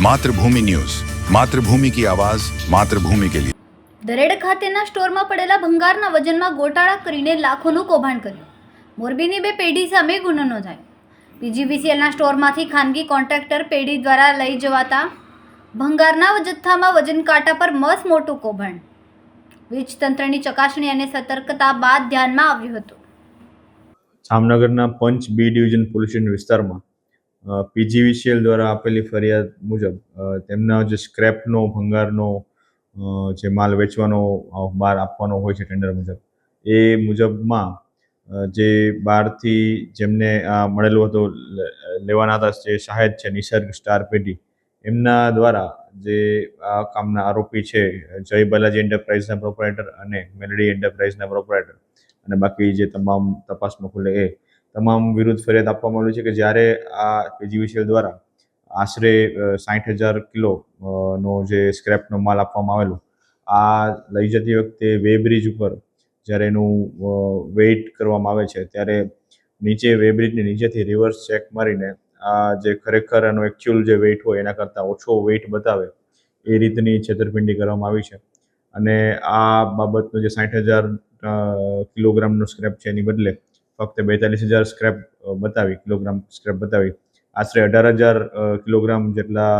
Mathrubhumi news, Mathrubhumi की आवाज, मातृभूमि के लिए। દરેડ ખાતેના સ્ટોરમાં પડેલા ભંગારના વજનમાં ગોટાળા કરીને લાખોનું કૌભાંડ કર્યું. મોરબીની બે પેઢી સામે ગુનો નોંધાયો. પીજીવીસીએલના સ્ટોરમાંથી ખાનગી કોન્ટ્રાક્ટર પેઢી દ્વારા લઈ જવાતા ભંગારના જથ્થામાં વજન કાંટા પર મસ્ત મોટું કૌભાંડ વીજ તંત્રની ચકાસણી અને સતર્કતા બાદ ધ્યાનમાં આવ્યું હતું. જામનગરના પંચ બી ડિવિઝન પોલીસ સ્ટેશન વિસ્તારમાં પીજીવીસીએલ દ્વારા આપેલી ફરિયાદ મુજબ તેમના જે સ્ક્રેપનો ભંગારનો જે માલ વેચવાનો બહાર આપવાનો હોય છે ટેન્ડર મુજબ, એ મુજબમાં જે બહારથી જેમને મળેલું હતું લેવાના હતા, જે શાહેદ છે નિસર્ગ સ્ટાર પેઢી, એમના દ્વારા જે આ કામના આરોપી છે જય બાલાજી એન્ટરપ્રાઇઝના પ્રોપરાઇટર અને મેલડી એન્ટરપ્રાઇઝના પ્રોપરાઇટર અને બાકી જે તમામ તપાસમાં ખુલે એ તમામ વિરુદ્ધ ફરિયાદ આપવામાં આવી છે કે જ્યારે આ પીજીવીસીએલ દ્વારા આશરે 60,000 કિલો નો જે સ્ક્રેપનો માલ આપવામાં આવેલો, આ લઈ જતી વખતે વે બ્રિજ ઉપર જ્યારે એનું વેઇટ કરવામાં આવે છે ત્યારે નીચે વે બ્રિજની નીચેથી રિવર્સ ચેક મારીને આ જે ખરેખર એનો એકચ્યુઅલ જે વેઇટ હોય એના કરતાં ઓછો વેઇટ બતાવે એ રીતની છેતરપિંડી કરવામાં આવી છે. અને આ બાબતનો જે 60,000 કિલોગ્રામનો સ્ક્રેપ છે એની બદલે ફક્ત 42,000 સ્ક્રેપ બતાવી કિલોગ્રામ સ્ક્રેપ બતાવી આશરે 18,000 કિલોગ્રામ જેટલા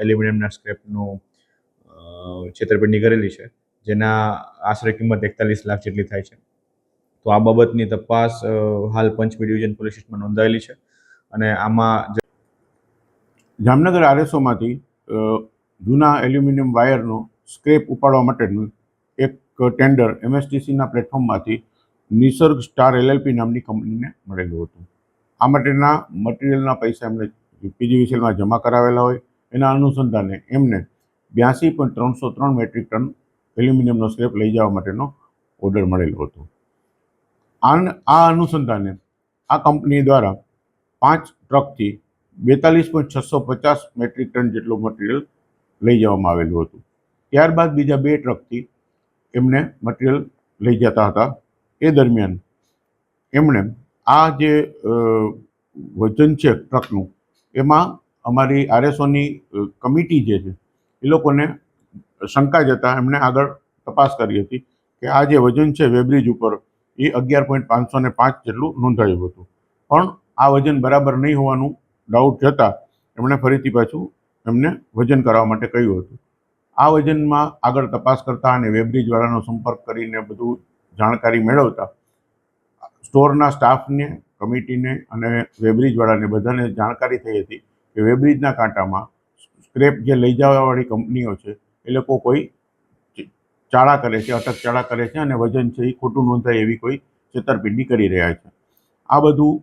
એલ્યુમિનિયમના સ્ક્રેપનું છેતરપિંડી કરેલી છે, જેના આશરે કિંમત 41 લાખ જેટલી થાય છે. તો આ બાબતની તપાસ હાલ પંચ બી ડિવિઝન પોલીસ સ્ટેશનમાં નોંધાયેલી છે અને આમાં જામનગર આરએસઓમાંથી જૂના એલ્યુમિનિયમ વાયરનો સ્ક્રેપ ઉપાડવા માટેનું એક ટેન્ડર એમએસટીસીના પ્લેટફોર્મમાંથી નિસર્ગ સ્ટાર એલએલપી નામની કંપનીને મળેલું હતું. આ માટેના મટીરિયલના પૈસા એમને પીજીવીસીએલમાં જમા કરાવેલા હોય, એના અનુસંધાને એમને 82.303 મેટ્રિક ટન એલ્યુમિનિયમનો સ્ક્રેપ લઈ જવા માટેનો ઓર્ડર મળેલો હતો. આ અનુસંધાને આ કંપની દ્વારા 5 ટ્રકથી 42.650 મેટ્રિક ટન જેટલું મટીરિયલ લઈ જવામાં આવેલું હતું. ત્યારબાદ બીજા 2 ટ્રકથી એમને મટીરિયલ લઈ જતા હતા. એ દરમિયાન એમણે આ જે વજન છે ટ્રકનું, એમાં અમારી આરએસઓની કમિટી જે છે એ લોકોને શંકા જતાં એમણે આગળ તપાસ કરી હતી કે આ જે વજન છે વેબ્રિજ ઉપર એ 11.505 જેટલું નોંધાયું હતું, પણ આ વજન બરાબર નહીં હોવાનું ડાઉટ જતાં એમણે ફરીથી પાછું એમને વજન કરવા માટે કહ્યું હતું. આ વજનમાં આગળ તપાસ કરતા અને વેબ્રિજવાળાનો સંપર્ક કરીને બધું જાણકારી મેળવતા સ્ટોરના સ્ટાફને, કમિટીને અને વેબ્રિજવાળાને બધાને જાણકારી થઈ હતી કે વેબ્રિજના કાંટામાં સ્ક્રેપ જે લઈ જવાવાળી કંપનીઓ છે એ લોકો કોઈ ચાળા કરે છે, અટકચાળા કરે છે અને વજન છે એ ખોટું નોંધાય એવી કોઈ છેતરપિંડી કરી રહ્યા છે. આ બધું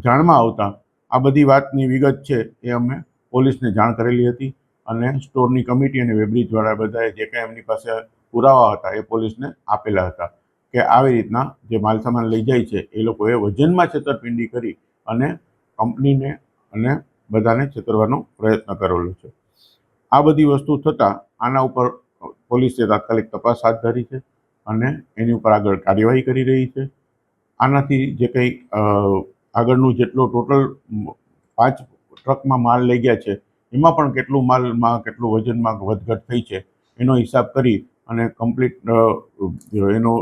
જાણમાં આવતા આ બધી વાતની વિગત છે એ અમે પોલીસને જાણ કરેલી હતી અને સ્ટોરની કમિટી અને વેબ્રિજવાળા બધાએ જે કંઈ એમની પાસે પુરાવા હતા એ પોલીસને આપેલા હતા કે આવી રીતના જે માલસામાન લઈ જાય છે એ લોકોએ વજનમાં છેતરપિંડી કરી અને કંપનીને અને બધાને છેતરવાનો પ્રયત્ન કરેલો છે. આ બધી વસ્તુ થતાં આના ઉપર પોલીસે તાત્કાલિક તપાસ હાથ ધરી છે અને એની ઉપર આગળ કાર્યવાહી કરી રહી છે. આનાથી જે કંઈ આગળનું જેટલો ટોટલ 5 ટ્રકમાં માલ લઈ ગયા છે એમાં પણ કેટલું માલમાં કેટલું વજનમાં વધઘટ થઈ છે એનો હિસાબ કરી અને કમ્પ્લીટ એનો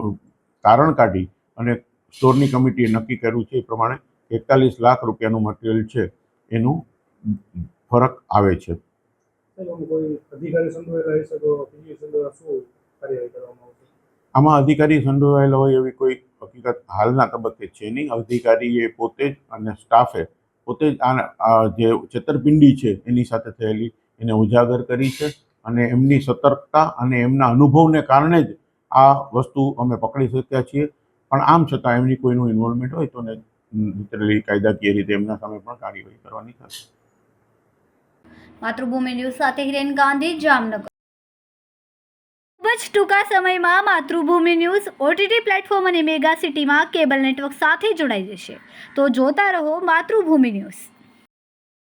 તારણ કાઢી અને સ્ટોરની કમિટીએ નક્કી કર્યું છે એ પ્રમાણે 41 લાખ રૂપિયાનું મટીરિયલ છે એનું ફરક આવે છે. આમાં અધિકારી સંડોવાયેલા હોય એવી કોઈ હકીકત હાલના તબક્કે છે નહીં. અધિકારીએ પોતે જ અને સ્ટાફે પોતે જ આ જે છેતરપિંડી છે એની સાથે થયેલી એને ઉજાગર કરી છે અને એમની સતર્કતા અને એમના અનુભવને કારણે જ આ વસ્તુ અમે પકડી શક્યા છીએ. પણ આમ છતાં એમની કોઈનું ઇન્વોલ્વમેન્ટ હોય તો લિટરલી કાયદાકીય રીતે એમના સામે પણ કાર્યવાહી કરવાની થશે. માતૃભૂમિ ન્યૂઝ સાથે હિરેન ગાંધી, જામનગર. ખૂબ જ ટૂંકા સમયમાં માતૃભૂમિ ન્યૂઝ ઓટીટી પ્લેટફોર્મ અને મેગા સિટીમાં કેબલ નેટવર્ક સાથે જોડાઈ જશે. તો જોતા રહો માતૃભૂમિ ન્યૂઝ.